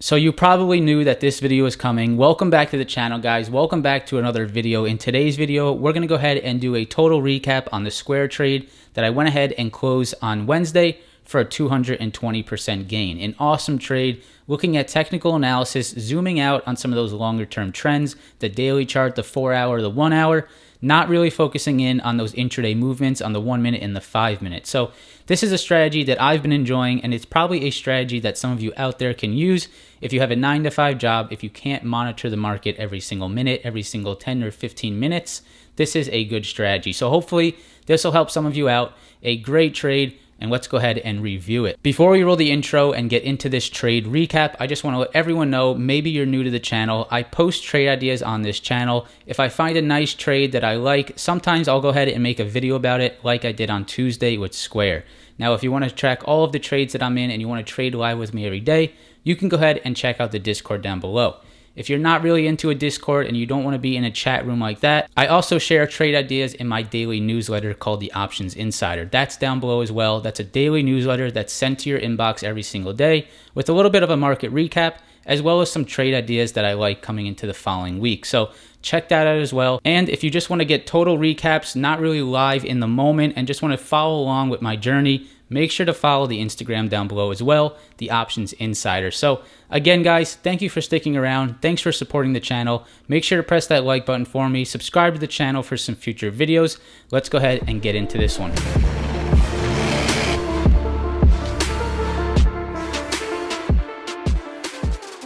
So you probably knew that this video is coming. Welcome back to the channel, guys. Welcome back to another video. In today's video, we're going to go ahead and do a total recap on the Square trade that I went ahead and closed on Wednesday for a 220% gain. An awesome trade, looking at technical analysis, zooming out on some of those longer term trends, the daily chart, the 4 hour, the 1 hour, not really focusing in on those intraday movements on the 1 minute and the 5 minute. So this is a strategy that I've been enjoying, and it's probably a strategy that some of you out there can use if you have a 9-to-5 job. If you can't monitor the market every single minute, every single 10 or 15 minutes, this is a good strategy. So hopefully this will help some of you out. A great trade. And let's go ahead and review it. Before we roll the intro and get into this trade recap, I just want to let everyone know, maybe you're new to the channel, I post trade ideas on this channel. If I find a nice trade that I like, sometimes I'll go ahead and make a video about it like I did on Tuesday with Square. Now, if you want to track all of the trades that I'm in and you want to trade live with me every day, you can go ahead and check out the Discord down below. If you're not really into a Discord and you don't want to be in a chat room like that, I also share trade ideas in my daily newsletter called the Options Insider. That's down below as well. That's a daily newsletter that's sent to your inbox every single day with a little bit of a market recap, as well as some trade ideas that I like coming into the following week. So check that out as well. And if you just want to get total recaps, not really live in the moment, and just want to follow along with my journey, make sure to follow the Instagram down below as well, the Options Insider. So again, guys, thank you for sticking around. Thanks for supporting the channel. Make sure to press that like button for me. Subscribe to the channel for some future videos. Let's go ahead and get into this one.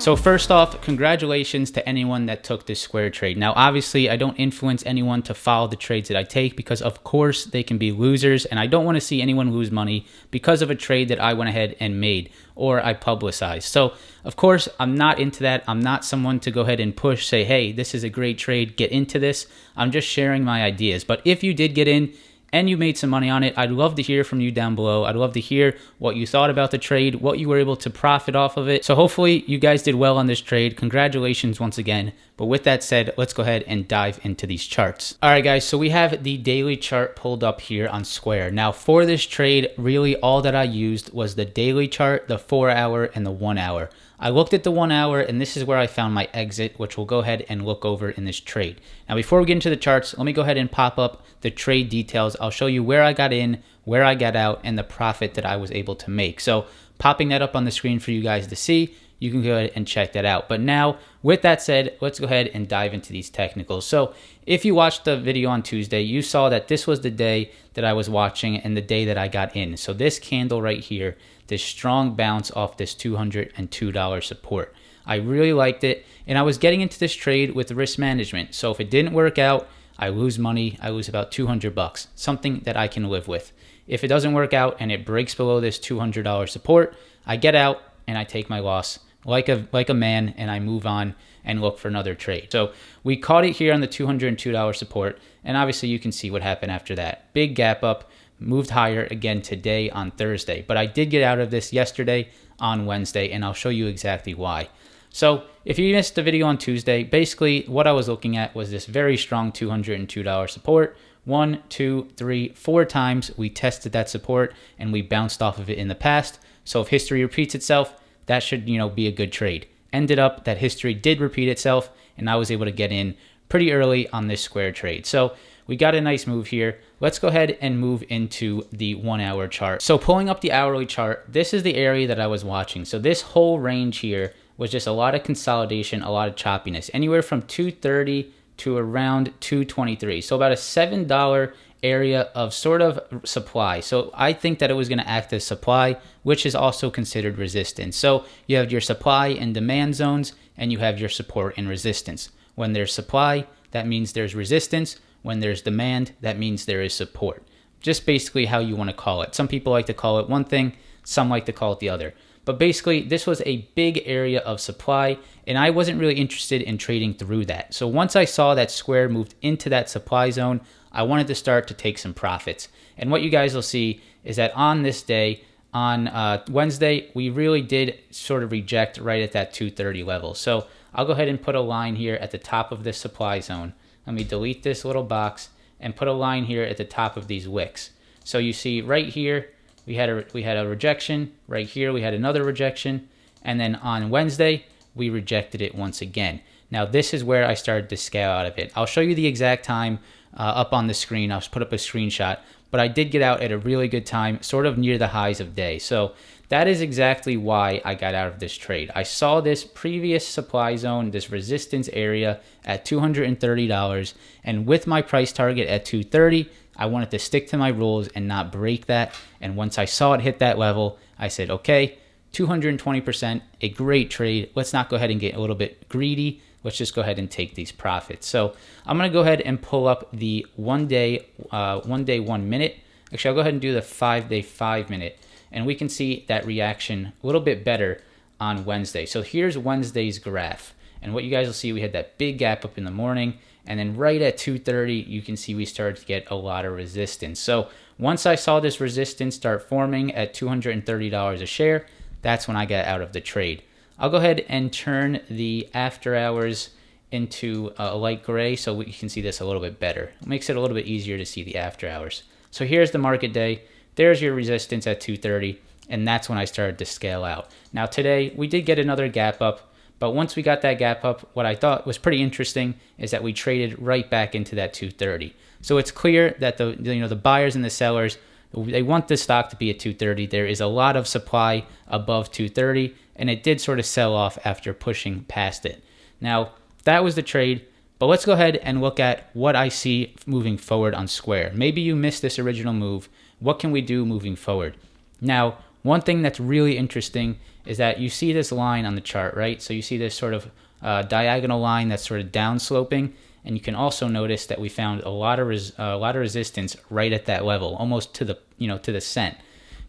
So first off, congratulations to anyone that took this Square trade. Now, obviously, I don't influence anyone to follow the trades that I take because, of course, they can be losers, and I don't want to see anyone lose money because of a trade that I went ahead and made or I publicized. So, of course, I'm not into that. I'm not someone to go ahead and push, say, hey, this is a great trade, get into this. I'm just sharing my ideas. But if you did get in, and you made some money on it, I'd love to hear from you down below. I'd love to hear what you thought about the trade, what you were able to profit off of it. So hopefully you guys did well on this trade. Congratulations once again. But with that said, let's go ahead and dive into these charts. All right, guys, so we have the daily chart pulled up here on Square. Now for this trade, really all that I used was the daily chart, the 4 hour and the 1 hour. I looked at the 1 hour, and this is where I found my exit, which we'll go ahead and look over in this trade. Now, before we get into the charts, let me go ahead and pop up the trade details. I'll show you where I got in, where I got out, and the profit that I was able to make. So popping that up on the screen for you guys to see, you can go ahead and check that out. But now, with that said, let's go ahead and dive into these technicals. So if you watched the video on Tuesday, you saw that this was the day that I was watching and the day that I got in. So this candle right here, this strong bounce off this $202 support. I really liked it, and I was getting into this trade with risk management. So if it didn't work out, I lose money. I lose about 200 bucks, something that I can live with. If it doesn't work out and it breaks below this $200 support, I get out and I take my loss like a man, and I move on and look for another trade. So we caught it here on the $202 support, and obviously you can see what happened after that. Big gap up, moved higher again today on Thursday. But I did get out of this yesterday on Wednesday, and I'll show you exactly why. So if you missed the video on Tuesday, basically what I was looking at was this very strong $202 support. 1, 2, 3, 4 times we tested that support, and we bounced off of it in the past. So if history repeats itself, that should, be a good trade. Ended up that history did repeat itself, and I was able to get in pretty early on this Square trade. So we got a nice move here. Let's go ahead and move into the 1 hour chart. So pulling up the hourly chart, this is the area that I was watching. So this whole range here was just a lot of consolidation, a lot of choppiness, anywhere from 230 to around 223. So about a $7 area of sort of supply. So I think that it was going to act as supply, which is also considered resistance. So you have your supply and demand zones, and you have your support and resistance. When there's supply, that means there's resistance. When there's demand, that means there is support. Just basically how you want to call it. Some people like to call it one thing, some like to call it the other. But basically, this was a big area of supply, and I wasn't really interested in trading through that. So once I saw that Square moved into that supply zone, I wanted to start to take some profits. And what you guys will see is that on this day, on Wednesday, we really did sort of reject right at that 230 level. So I'll go ahead and put a line here at the top of this supply zone. Let me delete this little box and put a line here at the top of these wicks. So you see right here, we had a rejection. Right here, we had another rejection. And then on Wednesday, we rejected it once again. Now, this is where I started to scale out of it. I'll show you the exact time up on the screen. I'll put up a screenshot, but I did get out at a really good time, sort of near the highs of day. So that is exactly why I got out of this trade. I saw this previous supply zone, this resistance area at $230, and with my price target at $230, I wanted to stick to my rules and not break that. And once I saw it hit that level, I said, okay, 220%, a great trade. Let's not go ahead and get a little bit greedy. Let's just go ahead and take these profits. So I'm going to go ahead and pull up the 1 day, 1 minute. Actually, I'll go ahead and do the 5 day, 5 minute. And we can see that reaction a little bit better on Wednesday. So here's Wednesday's graph. And what you guys will see, we had that big gap up in the morning. And then right at 2:30, you can see we started to get a lot of resistance. So once I saw this resistance start forming at $230 a share, that's when I got out of the trade. I'll go ahead and turn the after hours into a light gray so we can see this a little bit better. It makes it a little bit easier to see the after hours. So here's the market day. There's your resistance at 2:30, and that's when I started to scale out. Now today, we did get another gap up, but once we got that gap up, what I thought was pretty interesting is that we traded right back into that 230. So it's clear that the buyers and the sellers, they want this stock to be at 230. There is a lot of supply above 230, and it did sort of sell off after pushing past it. Now, that was the trade, but let's go ahead and look at what I see moving forward on Square. Maybe you missed this original move. What can we do moving forward? Now, one thing that's really interesting is that you see this line on the chart, right? So you see this sort of diagonal line that's sort of downsloping, and you can also notice that we found a lot of resistance right at that level, almost to the cent.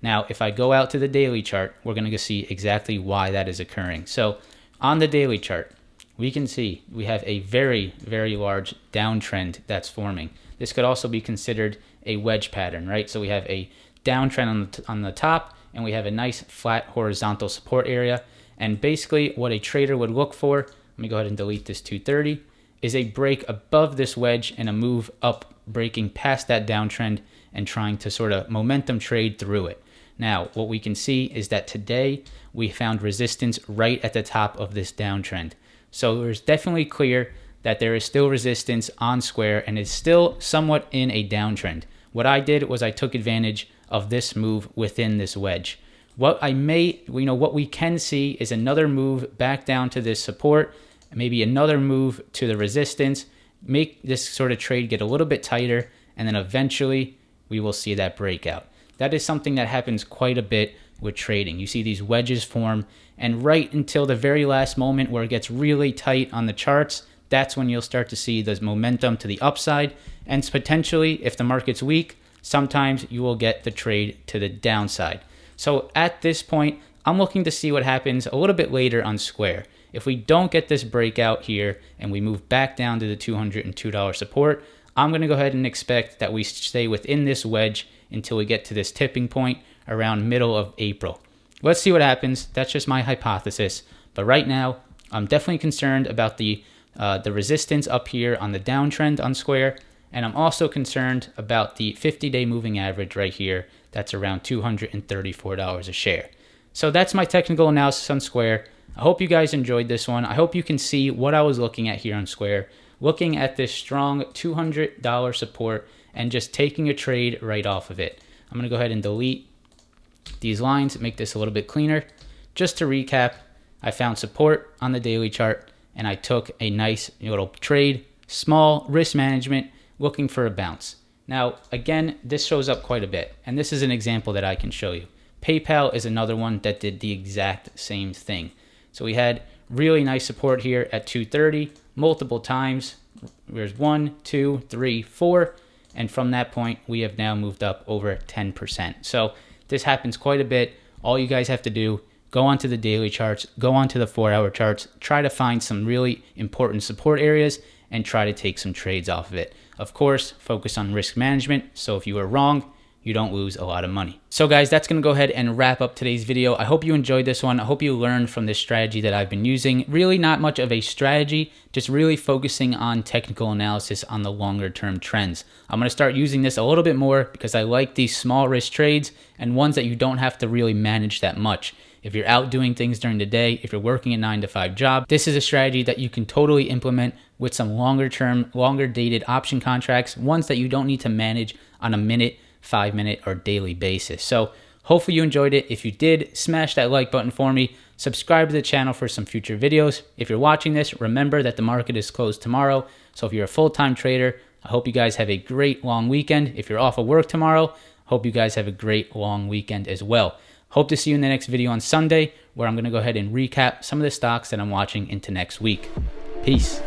Now, if I go out to the daily chart, we're going to see exactly why that is occurring. So on the daily chart, we can see we have a very, very large downtrend that's forming. This could also be considered a wedge pattern, right? So we have a downtrend on the top, and we have a nice flat horizontal support area. And basically what a trader would look for, let me go ahead and delete this 230, is a break above this wedge and a move up, breaking past that downtrend and trying to sort of momentum trade through it. Now, what we can see is that today we found resistance right at the top of this downtrend. So it's definitely clear that there is still resistance on Square and it's still somewhat in a downtrend. What I did was I took advantage of this move within this wedge. What we can see is another move back down to this support, maybe another move to the resistance, make this sort of trade get a little bit tighter, and then eventually we will see that breakout. That is something that happens quite a bit with trading. You see these wedges form, and right until the very last moment where it gets really tight on the charts, that's when you'll start to see this momentum to the upside, and potentially, if the market's weak, sometimes you will get the trade to the downside. So at this point, I'm looking to see what happens a little bit later on Square. If we don't get this breakout here and we move back down to the $202 support, I'm going to go ahead and expect that we stay within this wedge until we get to this tipping point around middle of April. Let's see what happens. That's just my hypothesis. But right now, I'm definitely concerned about the resistance up here on the downtrend on Square. And I'm also concerned about the 50-day moving average right here. That's around $234 a share. So that's my technical analysis on Square. I hope you guys enjoyed this one. I hope you can see what I was looking at here on Square. Looking at this strong $200 support and just taking a trade right off of it. I'm going to go ahead and delete these lines, make this a little bit cleaner. Just to recap, I found support on the daily chart and I took a nice little trade, small risk management, looking for a bounce. Now, again, this shows up quite a bit, and this is an example that I can show you. PayPal is another one that did the exact same thing. So we had really nice support here at 230 multiple times. There's 1, 2, 3, 4, and from that point, we have now moved up over 10%. So this happens quite a bit. All you guys have to do, go onto the daily charts, go onto the 4-hour charts, try to find some really important support areas, and try to take some trades off of it. Of course, focus on risk management, so if you are wrong, you don't lose a lot of money. So guys, that's going to go ahead and wrap up today's video. I hope you enjoyed this one. I hope you learned from this strategy that I've been using. Really not much of a strategy, just really focusing on technical analysis on the longer term trends. I'm going to start using this a little bit more because I like these small risk trades and ones that you don't have to really manage that much. if you're out doing things during the day, if you're working a 9-to-5 job, this is a strategy that you can totally implement with some longer term, longer dated option contracts, ones that you don't need to manage on a minute, 5-minute, or daily basis. So hopefully you enjoyed it. If you did, smash that like button for me. Subscribe to the channel for some future videos. If you're watching this, remember that the market is closed tomorrow. So if you're a full-time trader, I hope you guys have a great long weekend. If you're off of work tomorrow, hope you guys have a great long weekend as well. Hope to see you in the next video on Sunday, where I'm going to go ahead and recap some of the stocks that I'm watching into next week. Peace.